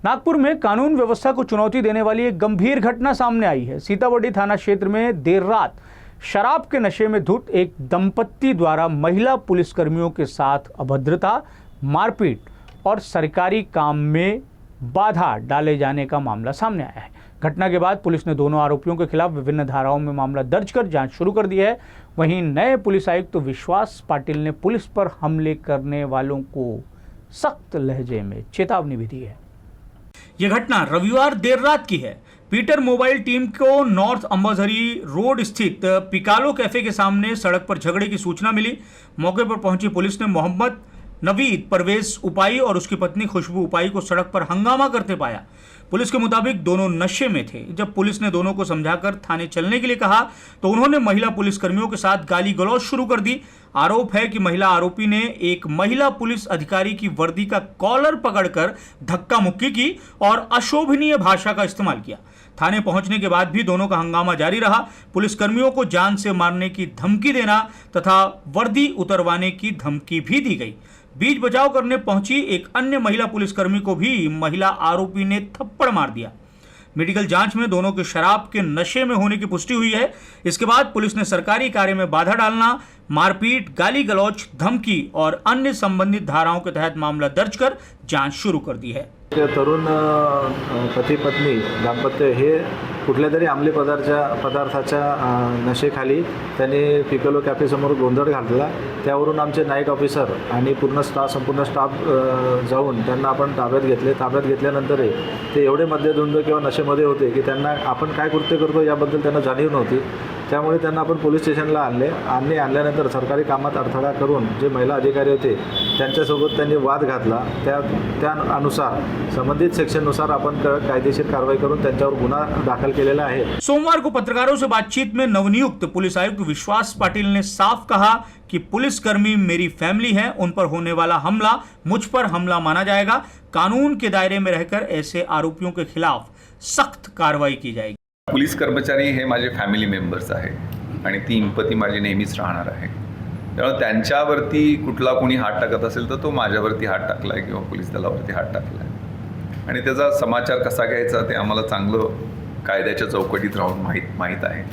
नागपुर में कानून व्यवस्था को चुनौती देने वाली एक गंभीर घटना सामने आई है। सीताबर्डी थाना क्षेत्र में देर रात शराब के नशे में धुत एक दंपत्ति द्वारा महिला पुलिसकर्मियों के साथ अभद्रता, मारपीट और सरकारी काम में बाधा डाले जाने का मामला सामने आया है। घटना के बाद पुलिस ने दोनों आरोपियों के खिलाफ विभिन्न धाराओं में मामला दर्ज कर जांच शुरू कर दी है। वहीं नए पुलिस आयुक्त विश्वास पाटिल ने पुलिस पर हमले करने वालों को सख्त लहजे में चेतावनी भी दी है। यह घटना रविवार देर रात की है। पीटर मोबाइल टीम को नॉर्थ अंबाझरी रोड स्थित पिकालो कैफे के सामने सड़क पर झगड़े की सूचना मिली। मौके पर पहुंची पुलिस ने मोहम्मद नवीद परवेज उपाई और उसकी पत्नी खुशबू उपाई को सड़क पर हंगामा करते पाया। पुलिस के मुताबिक दोनों नशे में थे। जब पुलिस ने दोनों को समझाकर थाने चलने के लिए कहा तो उन्होंने महिला पुलिसकर्मियों के साथ गाली गलौज शुरू कर दी। आरोप है कि महिला आरोपी ने एक महिला पुलिस अधिकारी की वर्दी का कॉलर पकड़कर धक्का मुक्की की और अशोभनीय भाषा का इस्तेमाल किया। थाने पहुंचने के बाद भी दोनों का हंगामा जारी रहा। पुलिसकर्मियों को जान से मारने की धमकी देना तथा वर्दी उतरवाने की धमकी भी दी गई। बीच बचाव करने पहुंची एक अन्य महिला पुलिसकर्मी को भी महिला आरोपी ने थप्पड़ मार दिया। मेडिकल जांच में दोनों के शराब के नशे में होने की पुष्टि हुई है। इसके बाद पुलिस ने सरकारी कार्य में बाधा डालना, मारपीट, गाली गलौज, धमकी और अन्य संबंधित धाराओं के तहत मामला दर्ज कर जांच शुरू कर दी है। तरुण पती पत्नी दाम्पत्य हे कुठल्या तरी अंमली पदार्थाच्या नशेखाली त्यांनी पिकालो कॅफेसमोर गोंधळ घातला। त्यावरून आमचे नाईट ऑफिसर आणि संपूर्ण स्टाफ जाऊन त्यांना आपण ताब्यात घेतले। ताब्यात घेतल्यानंतर ते एवढे मद्यधुंद किंवा नशेमध्ये होते की त्यांना आपण काय कृत्य करतो याबद्दल त्यांना जाणीव नव्हती। त्यामुळे त्यांना आपण पोलीस स्टेशनला आणल्यानंतर सरकारी कामात अडथळा करून जे महिला अधिकारी होते त्यांच्यासोबत त्यांनी वाद घातला। त्यानुसार संबंधित सेक्शननुसार आपण कायदेशीर कारवाई करून त्यांच्यावर गुन्हा दाखल केलेला आहे। सोमवार को पत्रकारों से बातचीत में नवनियुक्त पुलिस आयुक्त विश्वास पाटिल ने साफ कहा कि पुलिसकर्मी मेरी फैमिली है, उन पर होने वाला हमला मुझ पर हमला माना जाएगा। कानून के दायरे में रहकर ऐसे आरोपियों के खिलाफ सख्त कार्रवाई की जाएगी। पोलीस कर्मचारी हे माझे फॅमिली मेंबर्स आहे आणि ती इम्पती माझी नेहमीच राहणार आहे। त्यामुळे त्यांच्यावरती कुठला कोणी हात टाकत असेल तर तो माझ्यावरती हात टाकलाय किंवा पोलीस दलावरती हात टाकलाय आणि त्याचा समाचार कसा घ्यायचा ते आम्हाला चांगलं कायद्याच्या चौकटीत राहून माहीत आहे।